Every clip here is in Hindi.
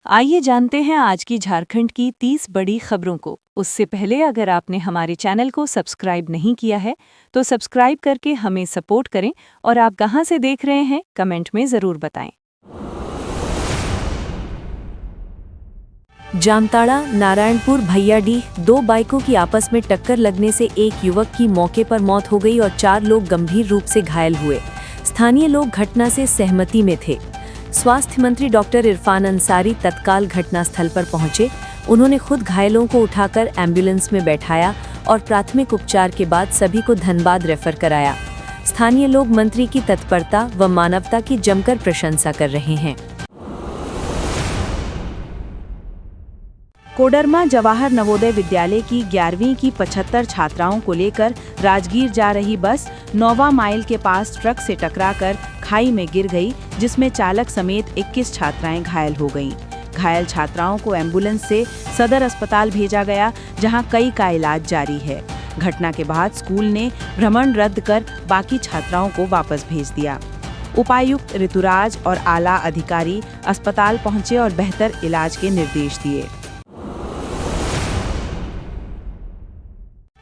आइए जानते हैं आज की झारखंड की 30 बड़ी खबरों को। उससे पहले अगर आपने हमारे चैनल को सब्सक्राइब नहीं किया है तो सब्सक्राइब करके हमें सपोर्ट करें और आप कहां से देख रहे हैं कमेंट में ज़रूर बताएं। जामताड़ा नारायणपुर भैयाडीह 2 बाइकों की आपस में टक्कर लगने से एक युवक की मौके पर मौत हो गई और 4 लोग गंभीर रूप से घायल हुए। स्थानीय लोग घटना से सहमति में थे। स्वास्थ्य मंत्री डॉक्टर इरफान अंसारी तत्काल घटनास्थल पर पहुंचे। उन्होंने खुद घायलों को उठाकर एम्बुलेंस में बैठाया और प्राथमिक उपचार के बाद सभी को धनबाद रेफर कराया। स्थानीय लोग मंत्री की तत्परता व मानवता की जमकर प्रशंसा कर रहे हैं। कोडरमा जवाहर नवोदय विद्यालय की 11वीं की 75 छात्राओं को लेकर राजगीर जा रही बस 9वां माइल के पास ट्रक से टकराकर खाई में गिर गई, जिसमें चालक समेत 21 छात्राएं घायल हो गईं। घायल छात्राओं को एम्बुलेंस से सदर अस्पताल भेजा गया, जहां कई का इलाज जारी है। घटना के बाद स्कूल ने भ्रमण रद्द कर बाकी छात्राओं को वापस भेज दिया। उपायुक्त ऋतुराज और आला अधिकारी अस्पताल पहुंचे और बेहतर इलाज के निर्देश दिए।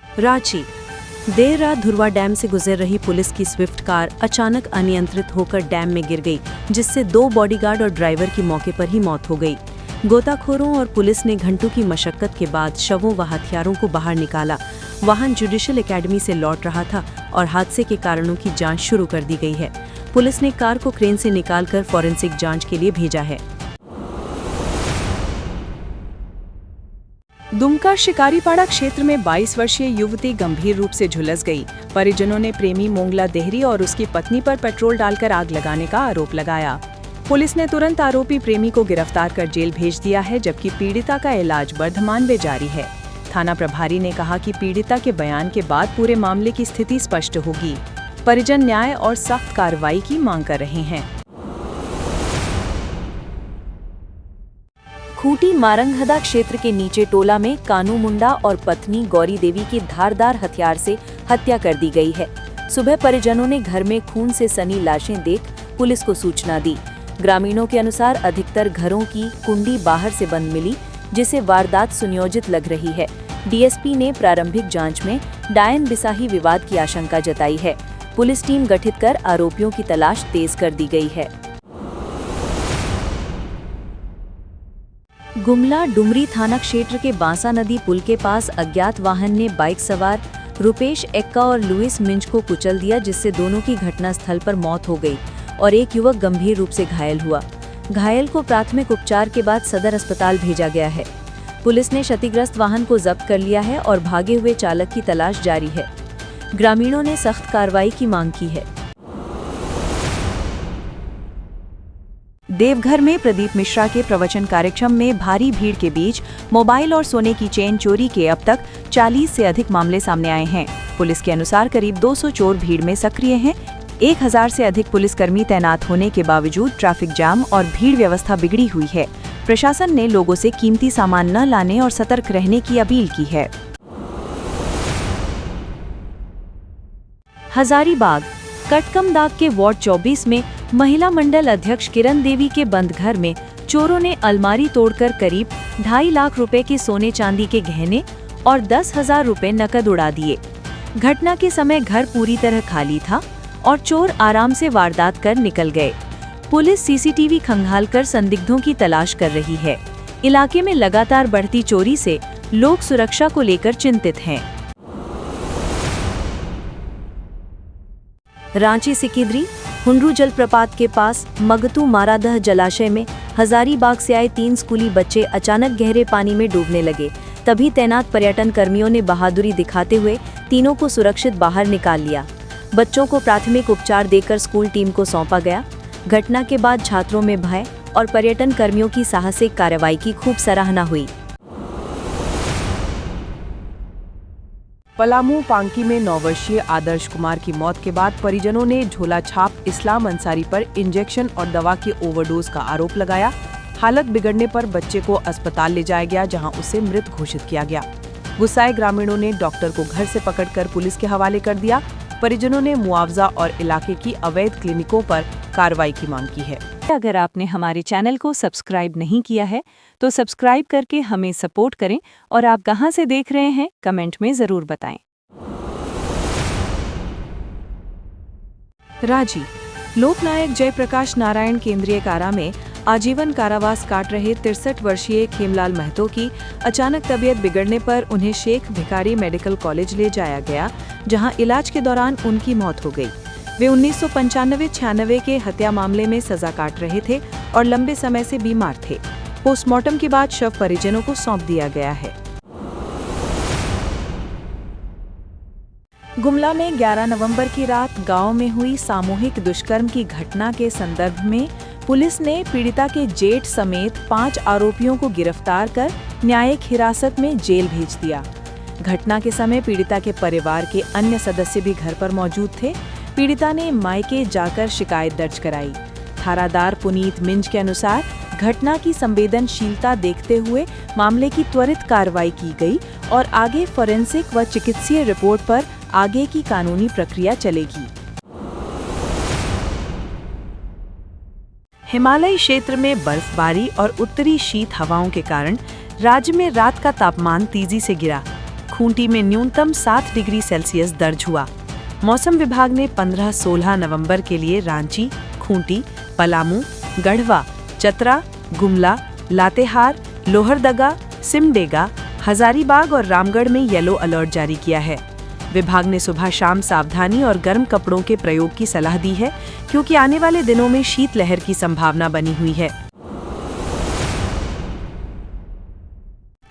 रांची देर रात धुरवा डैम से गुजर रही पुलिस की स्विफ्ट कार अचानक अनियंत्रित होकर डैम में गिर गई, जिससे 2 बॉडीगार्ड और ड्राइवर की मौके पर ही मौत हो गई। गोताखोरों और पुलिस ने घंटों की मशक्कत के बाद शवों व हथियारों को बाहर निकाला। वाहन जुडिशियल एकेडमी से लौट रहा था और हादसे के कारणों की जांच शुरू कर दी गई है। पुलिस ने कार को क्रेन से निकालकर फॉरेंसिक जांच के लिए भेजा है। दुमका शिकारीपाड़ा क्षेत्र में 22 वर्षीय युवती गंभीर रूप से झुलस गई। परिजनों ने प्रेमी मोंगला देहरी और उसकी पत्नी पर पेट्रोल डालकर आग लगाने का आरोप लगाया। पुलिस ने तुरंत आरोपी प्रेमी को गिरफ्तार कर जेल भेज दिया है, जबकि पीड़िता का इलाज वर्धमान में जारी है। थाना प्रभारी ने कहा कि पीड़िता के बयान के बाद पूरे मामले की स्थिति स्पष्ट होगी। परिजन न्याय और सख्त कार्रवाई की मांग कर रहे हैं। खूंटी मारंगहदा क्षेत्र के नीचे टोला में कानू मुंडा और पत्नी गौरी देवी की धारदार हथियार से हत्या कर दी गई है। सुबह परिजनों ने घर में खून से सनी लाशें देख पुलिस को सूचना दी। ग्रामीणों के अनुसार अधिकतर घरों की कुंडी बाहर से बंद मिली, जिसे वारदात सुनियोजित लग रही है। डीएसपी ने प्रारंभिक जांच में डायन बिसाही विवाद की आशंका जताई है। पुलिस टीम गठित कर आरोपियों की तलाश तेज कर दी गई है। गुमला डुमरी थाना क्षेत्र के बांसा नदी पुल के पास अज्ञात वाहन ने बाइक सवार रुपेश एक्का और लुइस मिंज को कुचल दिया, जिससे दोनों की घटनास्थल पर मौत हो गई और एक युवक गंभीर रूप से घायल हुआ। घायल को प्राथमिक उपचार के बाद सदर अस्पताल भेजा गया है। पुलिस ने क्षतिग्रस्त वाहन को जब्त कर लिया है और भागे हुए चालक की तलाश जारी है। ग्रामीणों ने सख्त कार्रवाई की मांग की है। देवघर में प्रदीप मिश्रा के प्रवचन कार्यक्रम में भारी भीड़ के बीच मोबाइल और सोने की चेन चोरी के अब तक 40 से अधिक मामले सामने आए हैं। पुलिस के अनुसार करीब 200 चोर भीड़ में सक्रिय हैं। 1000 से अधिक पुलिसकर्मी तैनात होने के बावजूद ट्रैफिक जाम और भीड़ व्यवस्था बिगड़ी हुई है। प्रशासन ने लोगों से कीमती सामान न लाने और सतर्क रहने की अपील की है। हजारीबाग कटकमदाग के वार्ड 24 में महिला मंडल अध्यक्ष किरण देवी के बंद घर में चोरों ने अलमारी तोड़कर करीब 2.5 लाख रुपए के सोने चांदी के गहने और 10,000 रुपए नकद उड़ा दिए। घटना के समय घर पूरी तरह खाली था और चोर आराम से वारदात कर निकल गए। पुलिस सीसीटीवी खंगालकर संदिग्धों की तलाश कर रही है। इलाके में लगातार बढ़ती चोरी से लोग सुरक्षा को लेकर चिंतित हैं। रांची सिकिदरी हुंडरू जलप्रपात के पास मगतू मारादह जलाशय में हजारीबाग से आए 3 स्कूली बच्चे अचानक गहरे पानी में डूबने लगे। तभी तैनात पर्यटन कर्मियों ने बहादुरी दिखाते हुए तीनों को सुरक्षित बाहर निकाल लिया। बच्चों को प्राथमिक उपचार देकर स्कूल टीम को सौंपा गया। घटना के बाद छात्रों में भय और पर्यटन कर्मियों की साहसिक कार्रवाई की खूब सराहना हुई। पलामू पांकी में 9 वर्षीय आदर्श कुमार की मौत के बाद परिजनों ने झोला छाप इस्लाम अंसारी पर इंजेक्शन और दवा के ओवरडोज का आरोप लगाया। हालत बिगड़ने पर बच्चे को अस्पताल ले जाया गया, जहां उसे मृत घोषित किया गया। गुस्साए ग्रामीणों ने डॉक्टर को घर से पकड़कर पुलिस के हवाले कर दिया। परिजनों ने मुआवजा और इलाके की अवैध क्लिनिकों पर कार्रवाई की मांग की है। अगर आपने हमारे चैनल को सब्सक्राइब नहीं किया है तो सब्सक्राइब करके हमें सपोर्ट करें और आप कहां से देख रहे हैं कमेंट में ज़रूर बताएं। रांची लोकनायक जयप्रकाश नारायण केंद्रीय कारा में आजीवन कारावास काट रहे 63 वर्षीय खेमलाल महतो की अचानक तबीयत बिगड़ने पर उन्हें शेख भिखारी मेडिकल कॉलेज ले जाया गया, जहां इलाज के दौरान उनकी मौत हो गई। वे 1995-96 के हत्या मामले में सजा काट रहे थे और लंबे समय से बीमार थे। पोस्टमार्टम के बाद शव परिजनों को सौंप दिया गया है। गुमला में 11 नवंबर की रात गांव में हुई सामूहिक दुष्कर्म की घटना के संदर्भ में पुलिस ने पीड़िता के जेठ समेत 5 आरोपियों को गिरफ्तार कर न्यायिक हिरासत में जेल भेज दिया। घटना के समय पीड़िता के परिवार के अन्य सदस्य भी घर पर मौजूद थे। पीड़िता ने मायके जाकर शिकायत दर्ज कराई। थानादार पुनीत मिंज के अनुसार घटना की संवेदनशीलता देखते हुए मामले की त्वरित कार्रवाई की गई और आगे फोरेंसिक व चिकित्सीय रिपोर्ट पर आगे की कानूनी प्रक्रिया चलेगी। हिमालयी क्षेत्र में बर्फबारी और उत्तरी शीत हवाओं के कारण राज्य में रात का तापमान तेजी से गिरा। खूंटी में न्यूनतम 7 डिग्री सेल्सियस दर्ज हुआ। मौसम विभाग ने 15-16 नवंबर के लिए रांची, खूंटी, पलामू, गढ़वा, चतरा, गुमला, लातेहार, लोहरदगा, सिमडेगा, हजारीबाग और रामगढ़ में येलो अलर्ट जारी किया है। विभाग ने सुबह शाम सावधानी और गर्म कपड़ों के प्रयोग की सलाह दी है, क्योंकि आने वाले दिनों में शीतलहर की संभावना बनी हुई है।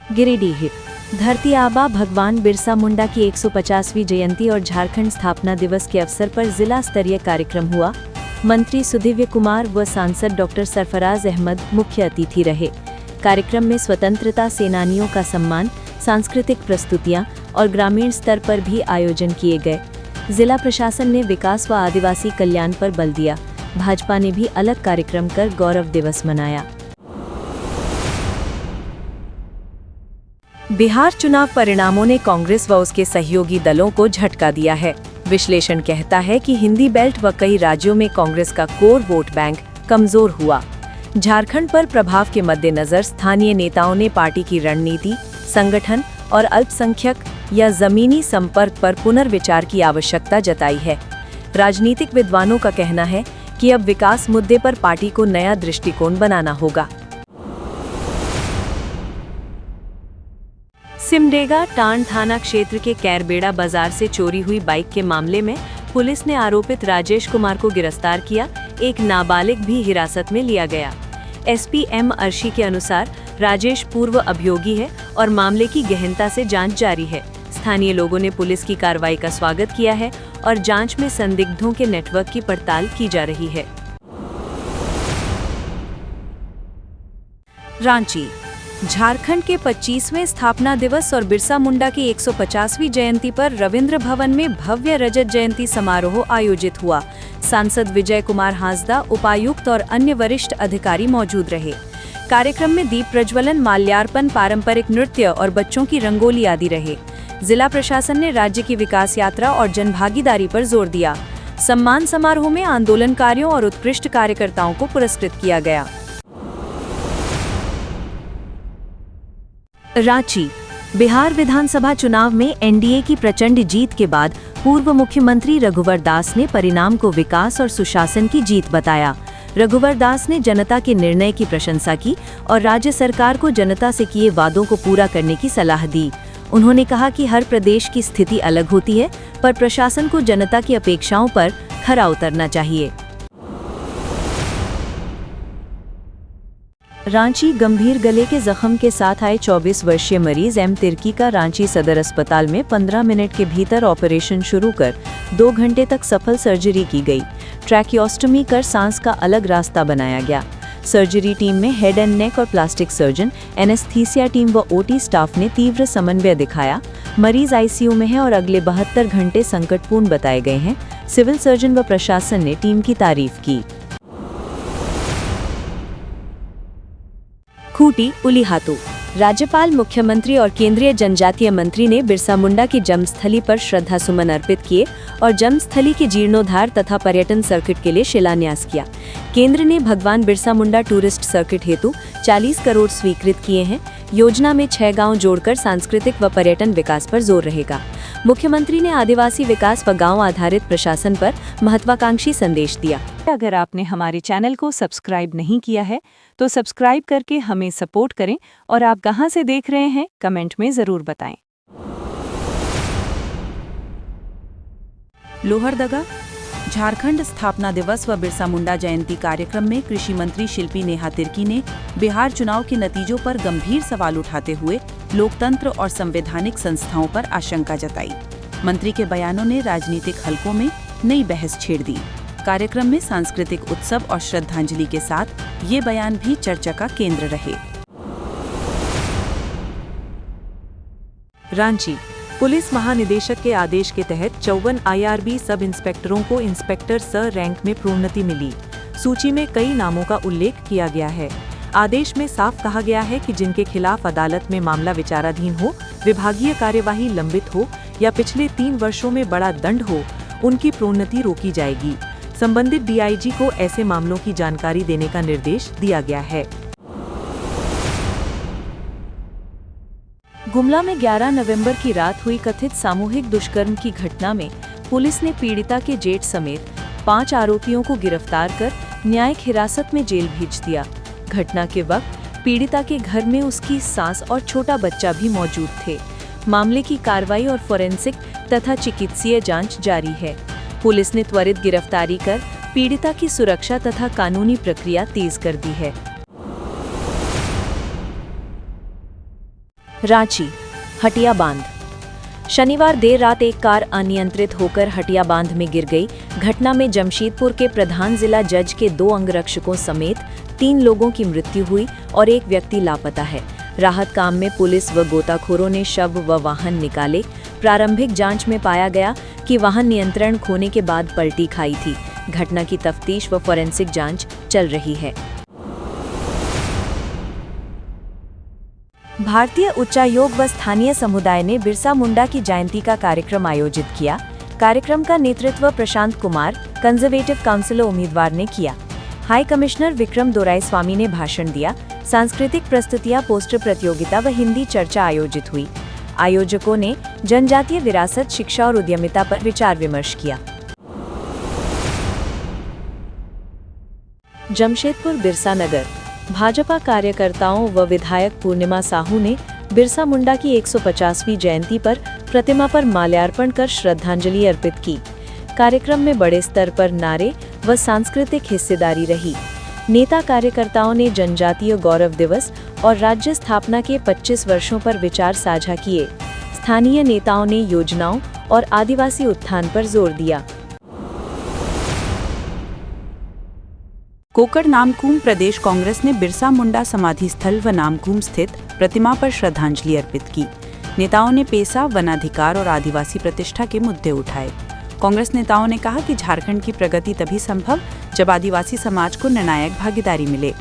गिरिडीह धरती आबा भगवान बिरसा मुंडा की 150वीं जयंती और झारखंड स्थापना दिवस के अवसर पर जिला स्तरीय कार्यक्रम हुआ। मंत्री सुदिव्य कुमार व सांसद डॉक्टर सरफराज अहमद मुख्य अतिथि रहे। कार्यक्रम में स्वतंत्रता सेनानियों का सम्मान, सांस्कृतिक प्रस्तुतियां और ग्रामीण स्तर पर भी आयोजन किए गए। जिला प्रशासन ने विकास व आदिवासी कल्याण पर बल दिया। भाजपा ने भी अलग कार्यक्रम कर गौरव दिवस मनाया। बिहार चुनाव परिणामों ने कांग्रेस व उसके सहयोगी दलों को झटका दिया है। विश्लेषण कहता है कि हिंदी बेल्ट व कई राज्यों में कांग्रेस का कोर वोट बैंक कमजोर हुआ। झारखंड पर प्रभाव के मद्देनजर स्थानीय नेताओं ने पार्टी की रणनीति, संगठन और अल्पसंख्यक या जमीनी संपर्क पर पुनर्विचार की आवश्यकता जताई है। राजनीतिक विद्वानों का कहना है कि अब विकास मुद्दे पर पार्टी को नया दृष्टिकोण बनाना होगा। सिमडेगा टांड थाना क्षेत्र के कैरबेड़ा बाजार से चोरी हुई बाइक के मामले में पुलिस ने आरोपित राजेश कुमार को गिरफ्तार किया। एक नाबालिग भी हिरासत में लिया गया। एसपी एम अर्शी के अनुसार राजेश पूर्व अभियोगी है और मामले की गहनता से जांच जारी है। स्थानीय लोगों ने पुलिस की कार्रवाई का स्वागत किया है और जांच में संदिग्धों के नेटवर्क की पड़ताल की जा रही है। रांची झारखंड के 25वें स्थापना दिवस और बिरसा मुंडा की 150वीं जयंती पर रविंद्र भवन में भव्य रजत जयंती समारोह आयोजित हुआ। सांसद विजय कुमार हांसदा, उपायुक्त और अन्य वरिष्ठ अधिकारी मौजूद रहे। कार्यक्रम में दीप प्रज्वलन, माल्यार्पण, पारंपरिक नृत्य और बच्चों की रंगोली आदि रहे। जिला प्रशासन ने राज्य की विकास यात्रा और जनभागीदारी पर जोर दिया। सम्मान समारोह में आंदोलनकारियों और उत्कृष्ट कार्यकर्ताओं को पुरस्कृत किया गया। रांची बिहार विधानसभा चुनाव में एनडीए की प्रचंड जीत के बाद पूर्व मुख्यमंत्री रघुवर दास ने परिणाम को विकास और सुशासन की जीत बताया। रघुवर दास ने जनता के निर्णय की प्रशंसा की और राज्य सरकार को जनता से किए वादों को पूरा करने की सलाह दी। उन्होंने कहा कि हर प्रदेश की स्थिति अलग होती है, पर प्रशासन को जनता की अपेक्षाओं पर खरा उतरना चाहिए। रांची गंभीर गले के जख्म के साथ आए 24 वर्षीय मरीज एम तिर्की का रांची सदर अस्पताल में 15 मिनट के भीतर ऑपरेशन शुरू कर 2 घंटे तक सफल सर्जरी की गई। ट्रैकियोस्टमी कर सांस का अलग रास्ता बनाया गया। सर्जरी टीम में हेड एंड नेक और प्लास्टिक सर्जन, एनेस्थीसिया टीम व ओटी स्टाफ ने तीव्र समन्वय दिखाया। मरीज आईसीयू में है और अगले 72 घंटे संकटपूर्ण बताए गए हैं। सिविल सर्जन व प्रशासन ने टीम की तारीफ की। खूंटी उलीहातू राज्यपाल, मुख्यमंत्री और केंद्रीय जनजातीय मंत्री ने बिरसा मुंडा की जन्मस्थली पर श्रद्धा सुमन अर्पित किए और जन्मस्थली के जीर्णोद्धार तथा पर्यटन सर्किट के लिए शिलान्यास किया। केंद्र ने भगवान बिरसा मुंडा टूरिस्ट सर्किट हेतु 40 करोड़ स्वीकृत किए हैं। योजना में 6 गांव जोड़कर सांस्कृतिक व पर्यटन विकास पर जोर रहेगा। मुख्यमंत्री ने आदिवासी विकास व गांव आधारित प्रशासन पर महत्वाकांक्षी संदेश दिया। अगर आपने हमारे चैनल को सब्सक्राइब नहीं किया है तो सब्सक्राइब करके हमें सपोर्ट करें और आप कहां से देख रहे हैं कमेंट में ज़रूर बताएं। लोहरदगा झारखंड स्थापना दिवस व बिरसा मुंडा जयंती कार्यक्रम में कृषि मंत्री शिल्पी नेहा तिर्की ने बिहार चुनाव के नतीजों पर गंभीर सवाल उठाते हुए लोकतंत्र और संवैधानिक संस्थाओं पर आशंका जताई। मंत्री के बयानों ने राजनीतिक हलकों में नई बहस छेड़ दी। कार्यक्रम में सांस्कृतिक उत्सव और श्रद्धांजलि के साथ ये बयान भी चर्चा का केंद्र रहे। रांची पुलिस महानिदेशक के आदेश के तहत 54 IRB सब इंस्पेक्टरों को इंस्पेक्टर सर रैंक में प्रोन्नति मिली। सूची में कई नामों का उल्लेख किया गया है। आदेश में साफ कहा गया है कि जिनके खिलाफ अदालत में मामला विचाराधीन हो, विभागीय कार्यवाही लंबित हो या पिछले 3 वर्षों में बड़ा दंड हो, उनकी प्रोन्नति रोकी जाएगी। संबंधित DIG को ऐसे मामलों की जानकारी देने का निर्देश दिया गया है। गुमला में 11 नवंबर की रात हुई कथित सामूहिक दुष्कर्म की घटना में पुलिस ने पीड़िता के जेठ समेत 5 आरोपियों को गिरफ्तार कर न्यायिक हिरासत में जेल भेज दिया। घटना के वक्त पीड़िता के घर में उसकी सास और छोटा बच्चा भी मौजूद थे। मामले की कार्रवाई और फोरेंसिक तथा चिकित्सीय जांच जारी है। पुलिस ने त्वरित गिरफ्तारी कर पीड़िता की सुरक्षा तथा कानूनी प्रक्रिया तेज कर दी है। रांची हटिया बांध शनिवार देर रात एक कार अनियंत्रित होकर हटिया बांध में गिर गई। घटना में जमशेदपुर के प्रधान जिला जज के 2 अंगरक्षकों समेत 3 लोगों की मृत्यु हुई और एक व्यक्ति लापता है। राहत काम में पुलिस व गोताखोरों ने शव व वाहन निकाले। प्रारंभिक जांच में पाया गया कि वाहन नियंत्रण खोने के बाद पलटी खाई थी। घटना की तफ्तीश व फोरेंसिक जांच चल रही है। भारतीय उच्चायोग व स्थानीय समुदाय ने बिरसा मुंडा की जयंती का कार्यक्रम आयोजित किया। कार्यक्रम का नेतृत्व प्रशांत कुमार, कंजर्वेटिव काउंसिल उम्मीदवार ने किया। हाई कमिश्नर विक्रम दोराईस्वामी ने भाषण दिया। सांस्कृतिक प्रस्तुतियां, पोस्टर प्रतियोगिता व हिंदी चर्चा आयोजित हुई। आयोजकों ने जनजातीय विरासत, शिक्षा और उद्यमिता पर विचार विमर्श किया। जमशेदपुर बिरसा नगर भाजपा कार्यकर्ताओं व विधायक पूर्णिमा साहू ने बिरसा मुंडा की 150वीं जयंती पर प्रतिमा पर माल्यार्पण कर श्रद्धांजलि अर्पित की। कार्यक्रम में बड़े स्तर पर नारे व सांस्कृतिक हिस्सेदारी रही। नेता कार्यकर्ताओं ने जनजातीय गौरव दिवस और राज्य स्थापना के 25 वर्षों पर विचार साझा किए। स्थानीय नेताओं ने योजनाओं और आदिवासी उत्थान पर जोर दिया। कोकड़ नामकुम प्रदेश कांग्रेस ने बिरसा मुंडा समाधि स्थल व नामकुम स्थित प्रतिमा पर श्रद्धांजलि अर्पित की। नेताओं ने पेशा, वनाधिकार और आदिवासी प्रतिष्ठा के मुद्दे उठाए। कांग्रेस नेताओं ने कहा कि झारखंड की प्रगति तभी संभव जब आदिवासी समाज को निर्णायक भागीदारी मिले।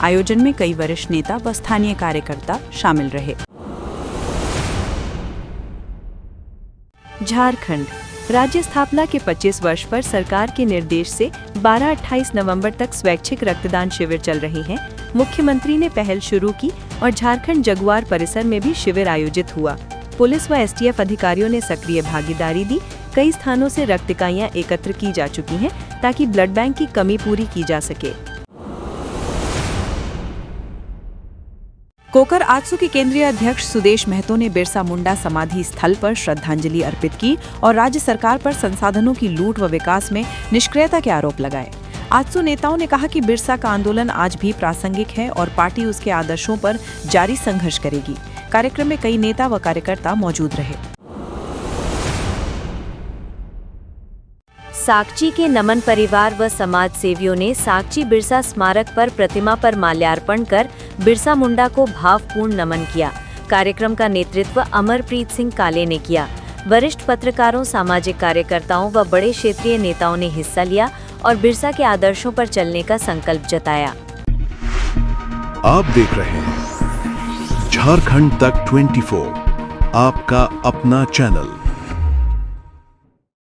आयोजन में कई वरिष्ठ नेता व स्थानीय कार्यकर्ता शामिल रहे। झारखंड राज्य स्थापना के 25 वर्ष पर सरकार के निर्देश से 12-28 नवंबर तक स्वैच्छिक रक्तदान शिविर चल रहे हैं। मुख्यमंत्री ने पहल शुरू की और झारखंड जगुआर परिसर में भी शिविर आयोजित हुआ। पुलिस व STF अधिकारियों ने सक्रिय भागीदारी दी। कई स्थानों से रक्त इकाइयां एकत्र की जा चुकी हैं ताकि ब्लड बैंक की कमी पूरी की जा सके। कोकर आजसू के केंद्रीय अध्यक्ष सुदेश महतो ने बिरसा मुंडा समाधि स्थल पर श्रद्धांजलि अर्पित की और राज्य सरकार पर संसाधनों की लूट व विकास में निष्क्रियता के आरोप लगाए। आजसू नेताओं ने कहा कि बिरसा का आंदोलन आज भी प्रासंगिक है और पार्टी उसके आदर्शों पर जारी संघर्ष करेगी। कार्यक्रम में कई नेता व कार्यकर्ता मौजूद रहे। साकची के नमन परिवार व समाज सेवियों ने साकची बिरसा स्मारक पर प्रतिमा पर माल्यार्पण कर बिरसा मुंडा को भावपूर्ण नमन किया। कार्यक्रम का नेतृत्व अमरप्रीत सिंह काले ने किया। वरिष्ठ पत्रकारों, सामाजिक कार्यकर्ताओं व बड़े क्षेत्रीय नेताओं ने हिस्सा लिया और बिरसा के आदर्शों पर चलने का संकल्प जताया। आप देख रहे हैं झारखंड तक 24, आपका अपना चैनल।